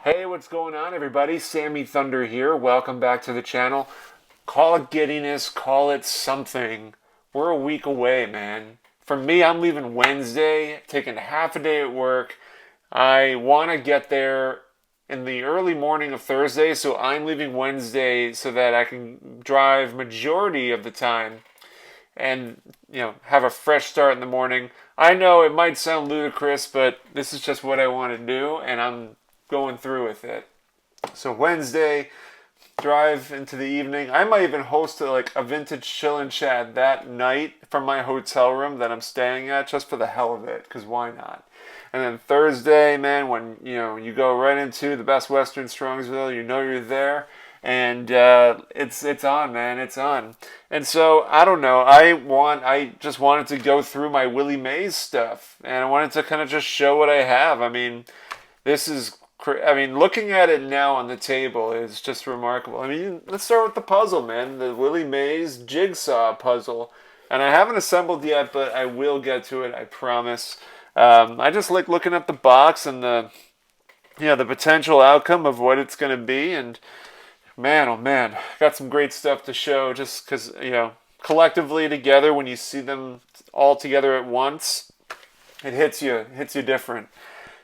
Hey, what's going on, everybody? Sammy Thunder here. Welcome back to the channel. Call it giddiness, call it something. We're a week away, man. For me, I'm leaving Wednesday, taking half a day at work. I want to get there in the early morning of Thursday, so I'm leaving Wednesday so that I can drive majority of the time and have a fresh start in the morning. I know it might sound ludicrous, but this is just what I want to do, and I'm going through with it. So Wednesday, drive into the evening. I might even host a vintage chill and chat that night from my hotel room that I'm staying at, just for the hell of it, because why not? And then Thursday, man, when you go right into the Best Western Strongsville, you're there, and it's on, man, it's on. And so I don't know. I just wanted to go through my Willie Mays stuff, and I wanted to kind of just show what I have. I mean, this is looking at it now on the table is just remarkable. I mean, let's start with the puzzle, man. The Willie Mays jigsaw puzzle. And I haven't assembled yet, but I will get to it, I promise. I just like looking at the box and the potential outcome of what it's going to be. And man, oh man, got some great stuff to show just because, collectively together, when you see them all together at once, it hits you different.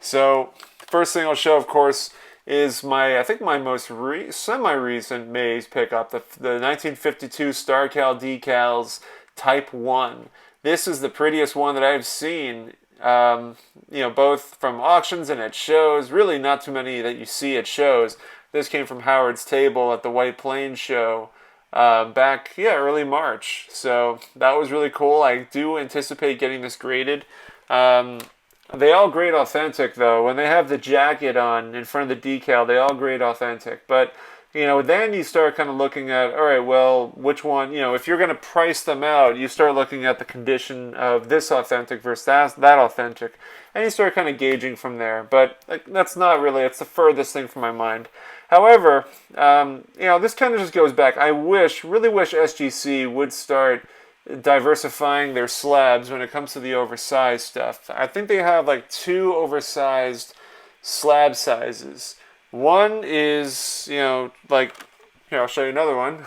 So, first thing I'll show, of course, is my most semi-recent Mays pickup, the 1952 StarCal decals Type 1. This is the prettiest one that I've seen, both from auctions and at shows. Really not too many that you see at shows. This came from Howard's Table at the White Plains show back, early March. So that was really cool. I do anticipate getting this graded. They all grade authentic, though. When they have the jacket on in front of the decal, they all grade authentic. But, then you start kind of looking at, all right, well, which one, if you're going to price them out, you start looking at the condition of this authentic versus that authentic. And you start kind of gauging from there. But that's not really, it's the furthest thing from my mind. However, this kind of just goes back. I really wish SGC would start diversifying their slabs when it comes to the oversized stuff. I think they have like two oversized slab sizes. One is, here, I'll show you another one.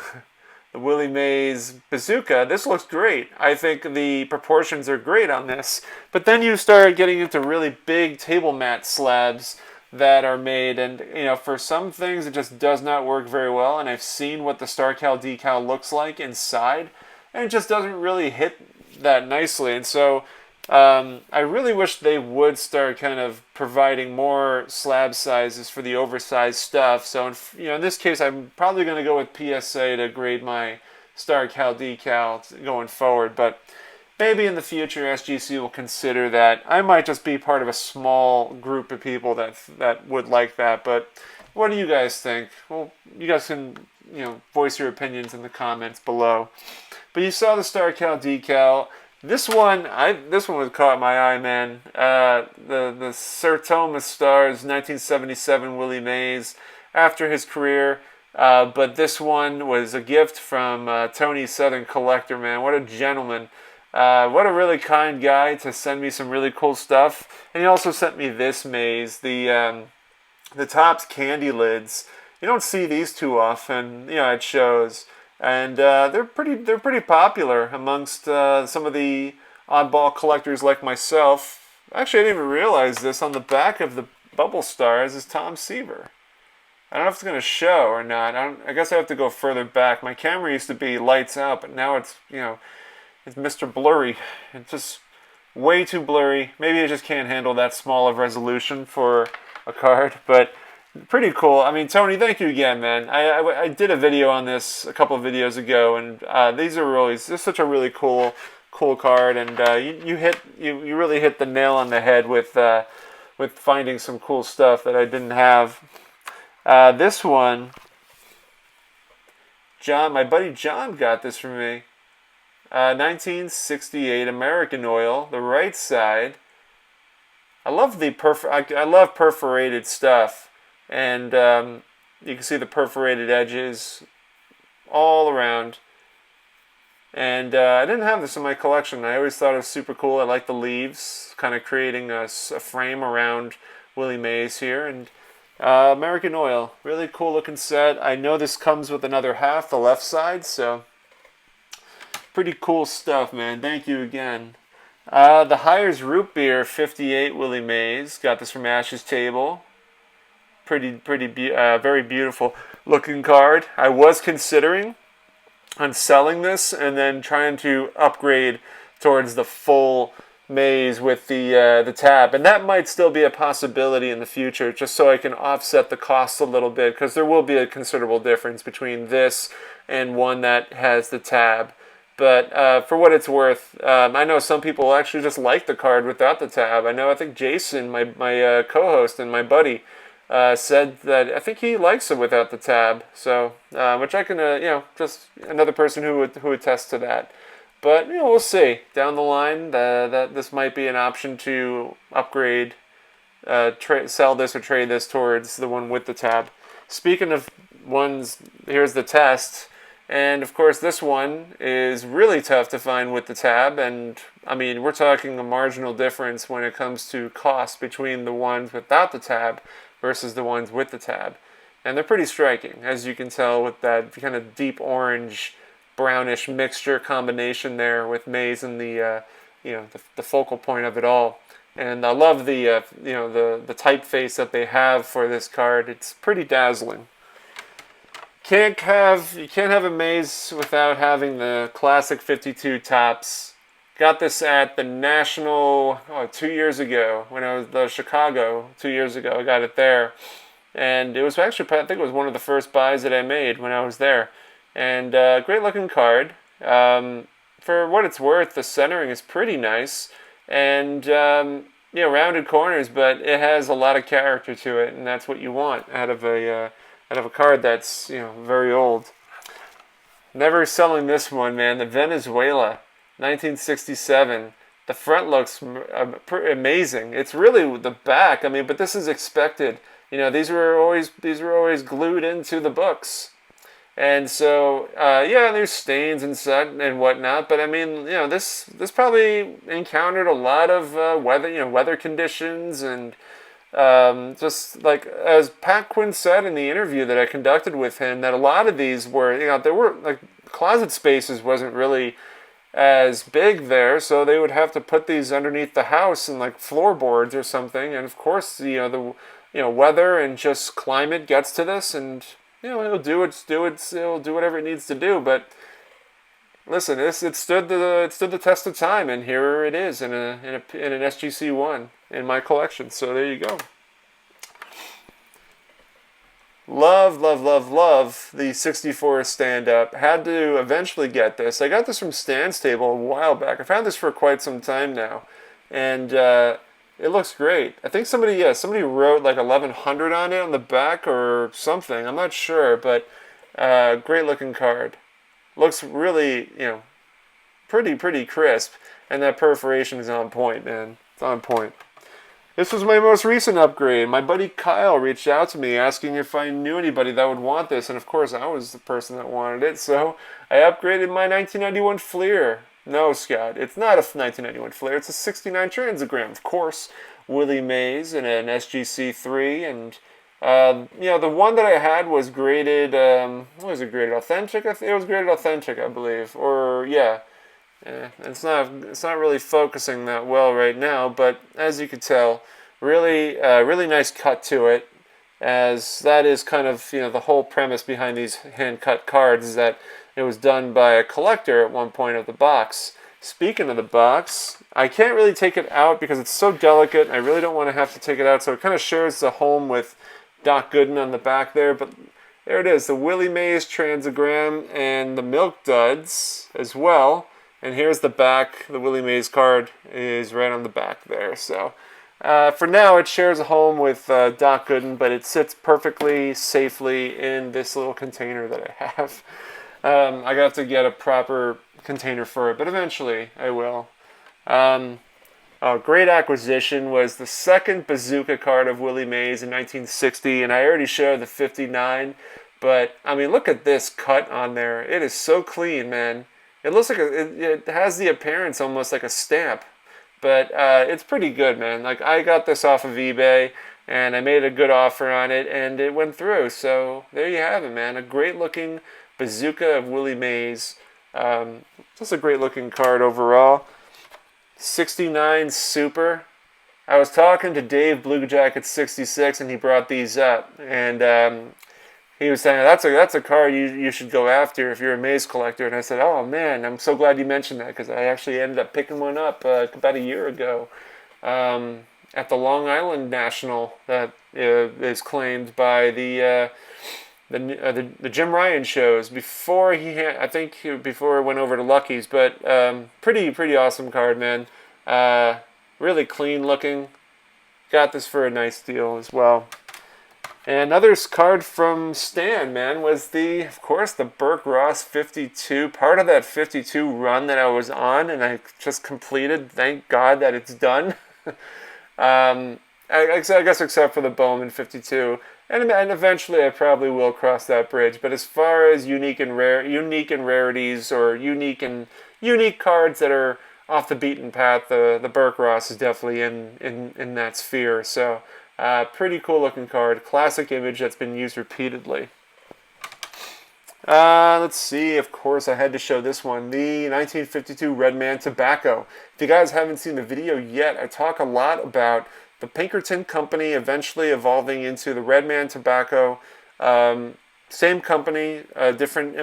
The Willie Mays Bazooka. This looks great. I think the proportions are great on this. But then you start getting into really big table mat slabs that are made, and for some things it just does not work very well, and I've seen what the StarCal decal looks like inside, and it just doesn't really hit that nicely. And so I really wish they would start kind of providing more slab sizes for the oversized stuff. So in this case, I'm probably going to go with PSA to grade my StarCal decal going forward. But maybe in the future, SGC will consider that. I might just be part of a small group of people that would like that. But what do you guys think? Well, you guys can voice your opinions in the comments below. But you saw the StarCal decal. This one was caught my eye, man. The Sir Thomas Stars 1977 Willie Mays after his career. But this one was a gift from Tony Southern Collector, man. What a gentleman. What a really kind guy to send me some really cool stuff. And he also sent me this Mays, the Topps candy lids. You don't see these too often, at shows. And they're pretty popular amongst some of the oddball collectors like myself. Actually, I didn't even realize this. On the back of the bubble stars is Tom Seaver. I don't know if it's going to show or not. I guess I have to go further back. My camera used to be lights out, but now it's it's Mr. Blurry. It's just way too blurry. Maybe I just can't handle that small of resolution for a card, but pretty cool. I mean, Tony, thank you again, man. I did a video on this a couple of videos ago, and this is such a really cool card, and you really hit the nail on the head with finding some cool stuff that I didn't have. This one, my buddy John got this for me. 1968 American Oil, the right side. I love perforated stuff. And you can see the perforated edges all around. And I didn't have this in my collection. I always thought it was super cool. I like the leaves, kind of creating a frame around Willie Mays here. And American Oil. Really cool looking set. I know this comes with another half, the left side, so pretty cool stuff, man. Thank you again. The Hires Root Beer 58 Willie Mays. Got this from Ash's Table. Very beautiful looking card. I was considering on selling this and then trying to upgrade towards the full Mays with the tab, and that might still be a possibility in the future, just so I can offset the costs a little bit, because there will be a considerable difference between this and one that has the tab. But for what it's worth, I know some people actually just like the card without the tab. I think Jason, my co-host and my buddy, said that I think he likes it without the tab. So, which I can, just another person who would attest to that. But we'll see down the line that this might be an option to upgrade, sell this or trade this towards the one with the tab. Speaking of ones, here's the test. And of course, this one is really tough to find with the tab. And I mean, we're talking a marginal difference when it comes to cost between the ones without the tab versus the ones with the tab. And they're pretty striking, as you can tell with that kind of deep orange, brownish mixture combination there with Mays and the focal point of it all. And I love the typeface that they have for this card. It's pretty dazzling. You can't have a Mays without having the classic 52 tops. Got this at the National 2 years ago when I was Chicago 2 years ago. I got it there, and it was actually, I think it was one of the first buys that I made when I was there. And great looking card. For what it's worth, the centering is pretty nice, and rounded corners, but it has a lot of character to it, and that's what you want out of a card that's very old. Never selling this one, man. The Venezuela, 1967. The front looks amazing. It's really the back. I mean, but this is expected. These were always glued into the books, and so there's stains and such and whatnot. But I mean, this probably encountered a lot of weather conditions and. Just like as Pat Quinn said in the interview that I conducted with him, that a lot of these were, there were like closet spaces wasn't really as big there, so they would have to put these underneath the house in like floorboards or something. And of course, the weather and just climate gets to this, and it'll do whatever it needs to do. But listen, it stood the test of time, and here it is in an SGC1 in my collection. So there you go. Love the 64 stand-up. Had to eventually get this. I got this from Stan's Table a while back. I've had this for quite some time now, and it looks great. I think somebody wrote like 1100 on it on the back or something. I'm not sure, but great looking card. Looks really, pretty crisp, and that perforation is on point, man. It's on point. This was my most recent upgrade. My buddy Kyle reached out to me asking if I knew anybody that would want this, and of course I was the person that wanted it, so I upgraded my 1991 Fleer. No, Scott, it's not a 1991 Fleer. It's a 69 Transagram, of course. Willie Mays in an SGC3, and the one that I had was graded. What was it graded? Authentic? It was graded authentic, I believe. Or yeah, it's not really focusing that well right now. But as you could tell, really nice cut to it. As that is kind of the whole premise behind these hand cut cards is that it was done by a collector at one point of the box. Speaking of the box, I can't really take it out because it's so delicate. I really don't want to have to take it out, so it kind of shares the home with Doc Gooden on the back there, but there it is, the Willie Mays Transagram and the Milk Duds as well. And here's the back. The Willie Mays card is right on the back there. So for now, it shares a home with Doc Gooden, but it sits perfectly, safely in this little container that I have. I got to get a proper container for it, but eventually I will. A great acquisition was the second Bazooka card of Willie Mays in 1960, and I already showed the 59, but I mean, look at this cut on there. It is so clean, man. It looks like it has the appearance almost like a stamp, but it's pretty good, man. Like, I got this off of eBay, and I made a good offer on it, and it went through. So there you have it, man. A great-looking Bazooka of Willie Mays. Just a great-looking card overall. 69 Super. I was talking to Dave Blue Jacket 66, and he brought these up, and he was saying that's a card you should go after if you're a Mays collector. And I said, oh man, I'm so glad you mentioned that, because I actually ended up picking one up about a year ago at the Long Island National that is claimed by the Jim Ryan shows before before it went over to Lucky's. But pretty awesome card, man. Really clean looking. Got this for a nice deal as well. And another card from Stan, man, was of course, the Burke Ross 52. Part of that 52 run that I was on, and I just completed. Thank God that it's done. I guess except for the Bowman 52. And eventually I probably will cross that bridge. But as far as unique and rarities, or unique cards that are off the beaten path, the Burke Ross is definitely in that sphere. So pretty cool looking card. Classic image that's been used repeatedly. Let's see. Of course, I had to show this one. The 1952 Redman Tobacco. If you guys haven't seen the video yet, I talk a lot about the Pinkerton Company eventually evolving into the Redman Tobacco. Same company, different,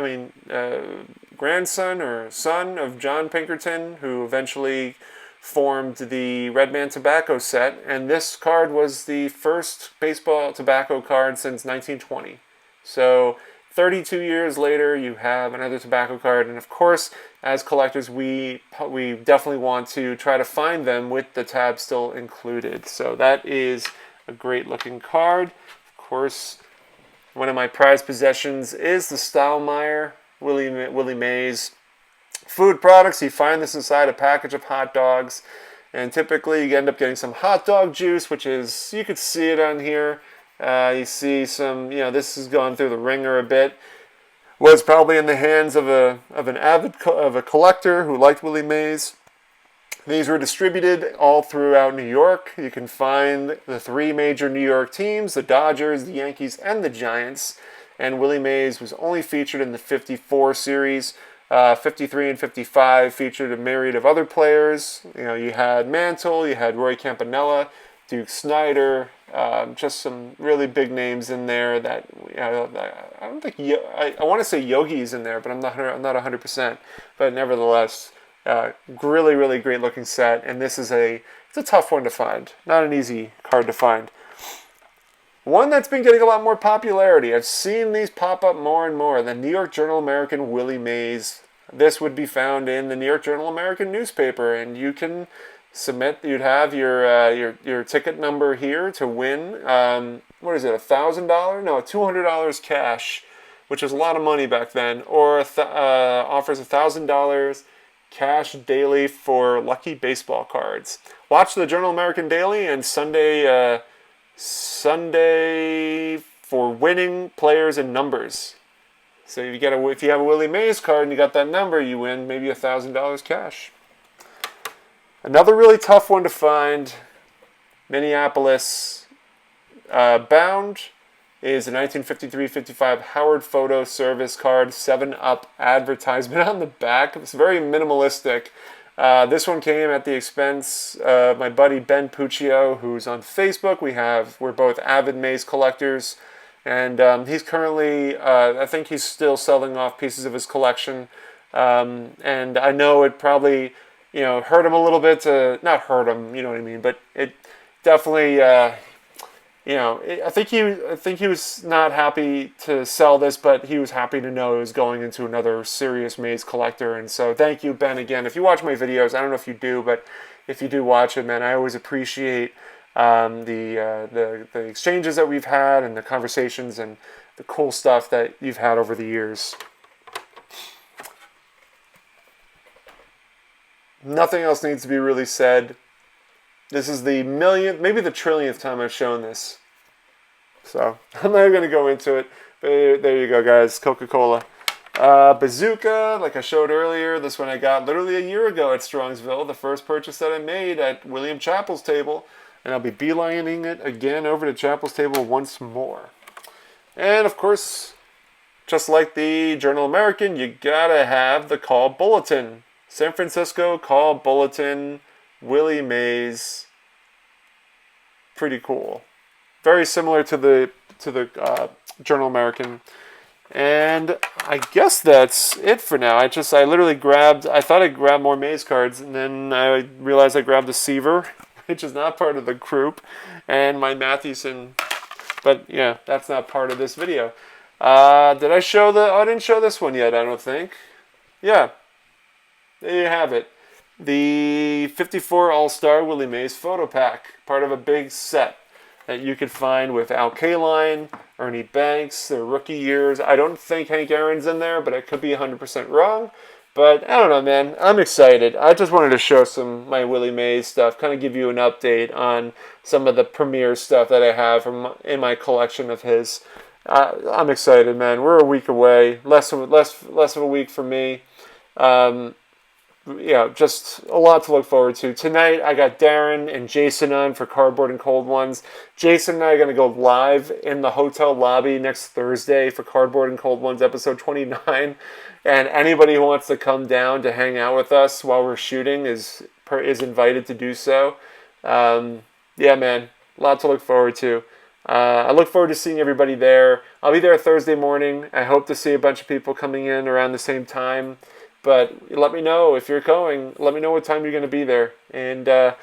grandson or son of John Pinkerton, who eventually formed the Redman Tobacco set. And this card was the first baseball tobacco card since 1920. So 32 years later, you have another tobacco card. And of course, as collectors, we definitely want to try to find them with the tab still included. So that is a great looking card. Of course, one of my prized possessions is the Stoudemire Willie Mays food products. You find this inside a package of hot dogs, and typically you end up getting some hot dog juice, which is, you could see it on here. You see some, this has gone through the ringer a bit. Was probably in the hands of a collector who liked Willie Mays. These were distributed all throughout New York. You can find the three major New York teams: the Dodgers, the Yankees, and the Giants. And Willie Mays was only featured in the 54 series. 53 and 55 featured a myriad of other players. You had Mantle, you had Roy Campanella, Duke Snyder, just some really big names in there. That I don't think I want to say Yogi's in there, but I'm not 100%. But nevertheless, really great looking set. And this is it's a tough one to find. Not an easy card to find. One that's been getting a lot more popularity. I've seen these pop up more and more. The New York Journal American Willie Mays. This would be found in the New York Journal American newspaper, and you can submit. You'd have your ticket number here to win. What is it? $1,000? No, $200 cash, which is a lot of money back then. Or offers $1,000 cash daily for lucky baseball cards. Watch the Journal American Daily and Sunday for winning players and numbers. So if you have a Willie Mays card and you got that number, you win maybe $1,000 cash. Another really tough one to find, Minneapolis bound, is a 1953-55 Howard Photo Service card, 7-Up advertisement on the back. It's very minimalistic. This one came at the expense of my buddy Ben Puccio, who's on Facebook. We're both avid Mays collectors, and he's currently, I think he's still selling off pieces of his collection. And I know it probably, hurt him a little bit not hurt him, you know what I mean, but it definitely, I think he was not happy to sell this, but he was happy to know it was going into another serious Mays collector. And so thank you, Ben, again. If you watch my videos, I don't know if you do, but if you do watch it, man, I always appreciate the exchanges that we've had and the conversations and the cool stuff that you've had over the years. Nothing else needs to be really said. This is the millionth, maybe the trillionth time I've shown this. So I'm not going to go into it. But there you go, guys. Coca-Cola. Bazooka, like I showed earlier, this one I got literally a year ago at Strongsville, the first purchase that I made at William Chappell's table, and I'll be beelining it again over to Chappell's table once more. And of course, just like the Journal-American, you gotta have the Call Bulletin. San Francisco Call Bulletin, Willie Mays. Pretty cool. Very similar to the Journal-American. And I guess that's it for now. I thought I grabbed more Mays cards, and then I realized I grabbed the Seaver, which is not part of the group, and my Mathewson. But yeah, that's not part of this video. Did I show I didn't show this one yet, I don't think. Yeah, there you have it. The 54 All-Star Willie Mays photo pack, part of a big set that you could find with Al Kaline, Ernie Banks, their rookie years. I don't think Hank Aaron's in there, but I could be 100% wrong. But I don't know, man. I'm excited. I just wanted to show some my Willie Mays stuff, kind of give you an update on some of the premier stuff that I have in my collection of his. I'm excited, man. We're a week away, less of a week for me. Just a lot to look forward to. Tonight, I got Darren and Jason on for Cardboard and Cold Ones. Jason and I are going to go live in the hotel lobby next Thursday for Cardboard and Cold Ones episode 29. And anybody who wants to come down to hang out with us while we're shooting is invited to do so. Yeah, man, a lot to look forward to. I look forward to seeing everybody there. I'll be there Thursday morning. I hope to see a bunch of people coming in around the same time. But let me know if you're going. Let me know what time you're going to be there. And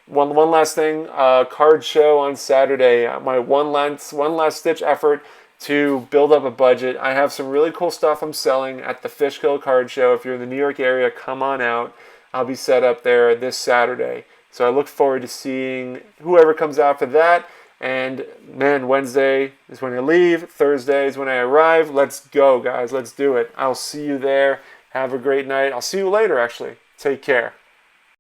one last thing, card show on Saturday. My one last ditch effort to build up a budget. I have some really cool stuff I'm selling at the Fishkill Card Show. If you're in the New York area, come on out. I'll be set up there this Saturday. So I look forward to seeing whoever comes out for that. And man, Wednesday is when I leave. Thursday is when I arrive. Let's go, guys. Let's do it. I'll see you there. Have a great night. I'll see you later, actually. Take care.